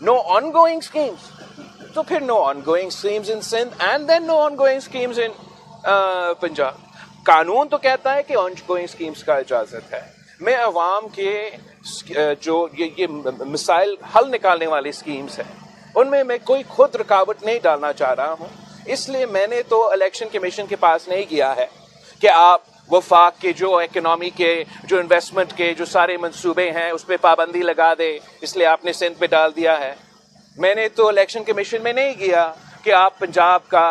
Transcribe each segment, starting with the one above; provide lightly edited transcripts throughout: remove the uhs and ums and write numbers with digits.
no ongoing schemes. تو پھر no ongoing schemes in Sindh and then no ongoing schemes in Punjab. قانون تو کہتا ہے کہ ongoing schemes کا اجازت ہے. میں عوام کے جو یہ مسائل حل نکالنے والی اسکیمز ہیں ان میں کوئی خود رکاوٹ نہیں ڈالنا چاہ رہا ہوں. اس لیے میں نے تو الیکشن کمیشن کے پاس نہیں گیا ہے کہ آپ وفاق کے جو اکنامی کے جو انویسٹمنٹ کے جو سارے منصوبے ہیں اس پہ پابندی لگا دے اس لیے آپ نے سندھ پہ ڈال دیا ہے. میں نے تو الیکشن کمیشن میں نہیں گیا کہ آپ پنجاب کا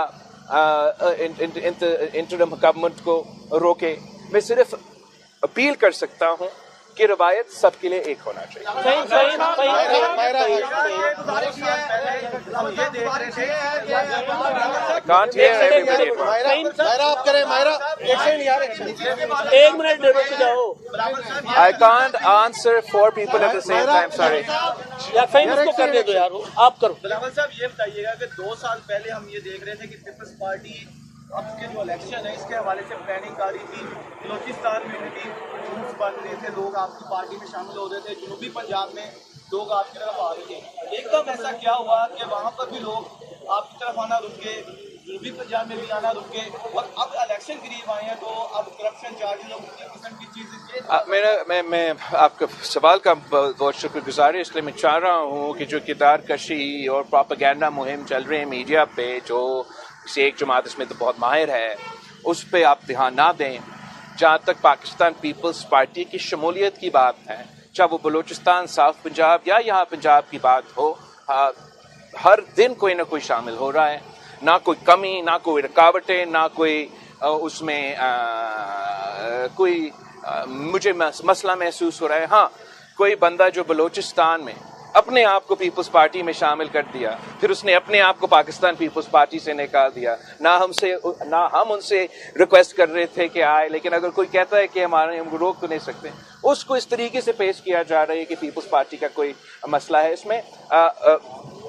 انٹرم گورنمنٹ کو روکے. میں صرف اپیل کر سکتا ہوں کہ روایت سب کے لیے ایک ہونا چاہیے. I can't answer 4 people at the same time, sorry. آپ کرو. بلاول صاحب یہ بتائیے گا کہ 2 سال پہلے ہم یہ دیکھ رہے تھے کہ پیپلز پارٹی اب کے جو الیکشن ہے اس کے حوالے سے پلاننگ کر رہی تھی. بلوچستان میں بھی جلوس بن رہے تھے, لوگ آپ کی پارٹی میں شامل ہو رہے تھے, جنوبی پنجاب میں لوگ آپ کی طرف آ رہے تھے. ایک دم ایسا کیا ہوا کہ وہاں پر بھی لوگ آپ کی طرف آنا رک گئے, جنوبی پنجاب میں بھی آنا رک گئے, اور اب الیکشن قریب آئے ہیں تو اب کرپشن چارجز اور مختلف قسم کی چیزیں. میں آپ کا سوال کا بہت شکر گزار ہے. اس لیے میں چاہ رہا ہوں کہ جو کردار کشی اور پروپیگنڈا مہم چل رہی ہے میڈیا پہ, جو کسی ایک جماعت اس میں تو بہت ماہر ہے, اس پہ آپ دھیان نہ دیں. جہاں تک پاکستان پیپلز پارٹی کی شمولیت کی بات ہے, چاہے وہ بلوچستان, ساؤتھ پنجاب یا یہاں پنجاب کی بات ہو, ہر دن کوئی نہ کوئی شامل ہو رہا ہے. نہ کوئی کمی, نہ کوئی رکاوٹیں, نہ کوئی اس میں کوئی مجھے مسئلہ محسوس ہو رہا ہے. ہاں, کوئی بندہ جو بلوچستان میں اپنے آپ کو پیپلز پارٹی میں شامل کر دیا, پھر اس نے اپنے آپ کو پاکستان پیپلز پارٹی سے نکال دیا. نہ ہم ان سے ریکویسٹ کر رہے تھے کہ آئے, لیکن اگر کوئی کہتا ہے کہ ہم کو روک تو نہیں سکتے, اس کو اس طریقے سے پیش کیا جا رہا ہے کہ پیپلز پارٹی کا کوئی مسئلہ ہے. اس میں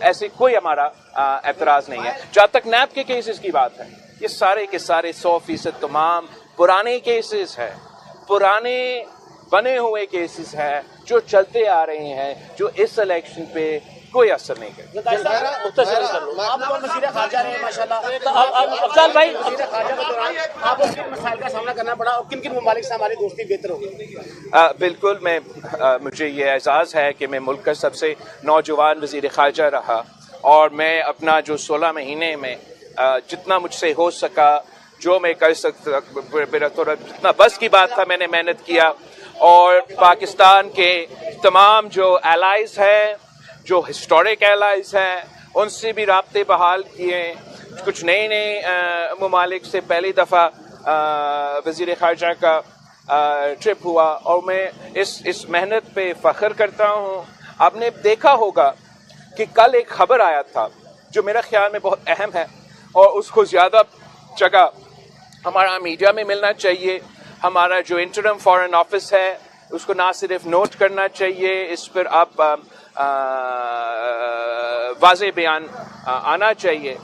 ایسے کوئی ہمارا اعتراض نہیں ہے. جہاں تک نیب کے کیسز کی بات ہے, یہ سارے کے سارے 100% تمام پرانے کیسز ہیں, پرانے بنے ہوئے کیسز ہیں جو چلتے آ رہے ہیں, جو اس الیکشن پہ کوئی اثر نہیں کرتے. افضال بھائی, آپ کو کن مسائل کا سامنا کرنا پڑا اور کن کن ممالک سے ہماری دوستی بہتر ہوگی؟ بالکل, مجھے یہ اعزاز ہے کہ میں ملک کا سب سے نوجوان وزیر خارجہ رہا, اور میں اپنا جو 16 مہینے میں جتنا مجھ سے ہو سکا, جو میں کر سکتا, جتنا بس کی بات تھا, میں نے محنت کیا. اور پاکستان کے تمام جو الائز ہیں, جو ہسٹورک الائز ہیں, ان سے بھی رابطے بحال کیے. کچھ نئے ممالک سے پہلی دفعہ وزیر خارجہ کا ٹرپ ہوا, اور میں اس محنت پہ فخر کرتا ہوں. آپ نے دیکھا ہوگا کہ کل ایک خبر آیا تھا جو میرا خیال میں بہت اہم ہے, اور اس کو زیادہ جگہ ہمارا میڈیا میں ملنا چاہیے. ہمارا جو انٹرم فارن آفس ہے اس کو نہ صرف نوٹ کرنا چاہیے, اس پر آپ واضح بیان آنا چاہیے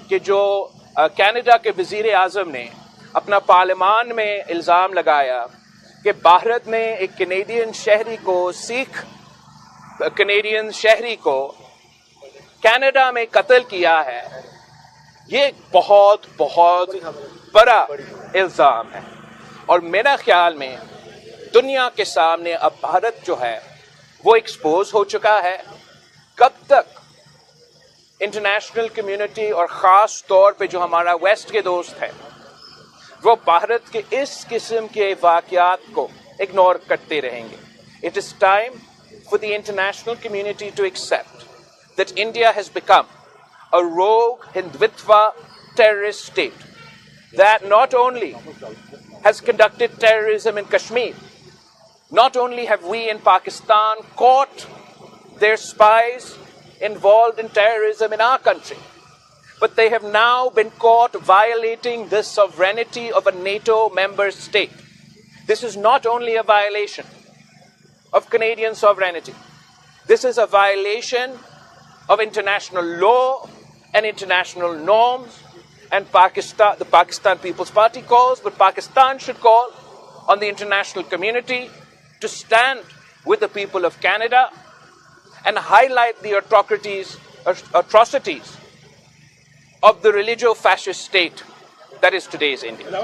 کہ جو کینیڈا کے وزیر اعظم نے اپنا پارلیمان میں الزام لگایا کہ بھارت نے ایک کینیڈین شہری کو, سکھ کینیڈین شہری کو کینیڈا میں قتل کیا ہے, یہ بہت بہت بڑا الزام ہے. اور میرا خیال میں دنیا کے سامنے اب بھارت جو ہے وہ ایکسپوز ہو چکا ہے. کب تک انٹرنیشنل کمیونٹی اور خاص طور پہ جو ہمارا ویسٹ کے دوست ہیں وہ بھارت کے اس قسم کے واقعات کو اگنور کرتے رہیں گے؟ It is time for the international community to accept that India has become a rogue Hindutva terrorist state that not only has conducted terrorism in Kashmir, not only have we in Pakistan caught their spies involved in terrorism in our country, but they have now been caught violating the sovereignty of a NATO member state. This is not only a violation of Canadian sovereignty. This is a violation of international law and international norms. And Pakistan, the Pakistan People's Party calls, but Pakistan should call on the international community to stand with the people of Canada and highlight the atrocities of the religio-fascist state that is today's India. Myra,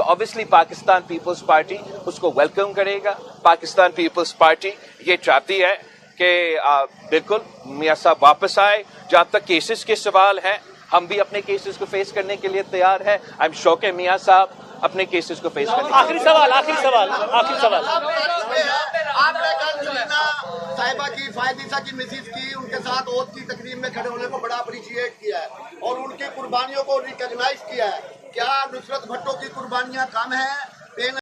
تو obviously Pakistan Peoples party اس کو welcome کرے گا. Pakistan Peoples party یہ چاہتی ہے کہ بالکل میاں صاحب واپس آئے. جہاں تک کیسز کے سوال ہیں ہم بھی اپنے کیسز کو فیس کرنے کے لیے تیار ہیں. آئی ایم شور کہ میاں صاحب اپنے کیسز کو فیس کرنے کے لیے. آخری سوال آپ نے کل سلینا صاحبہ کی فائدیسہ کی مسز کی ان کے ساتھ عہد کی تقریب میں کھڑے ہونے کو بڑا اپریشیٹ کیا ہے اور ان کی قربانیوں کو ریکگنائز کیا ہے. کیا نصرت بھٹو کی قربانیاں کم ہیں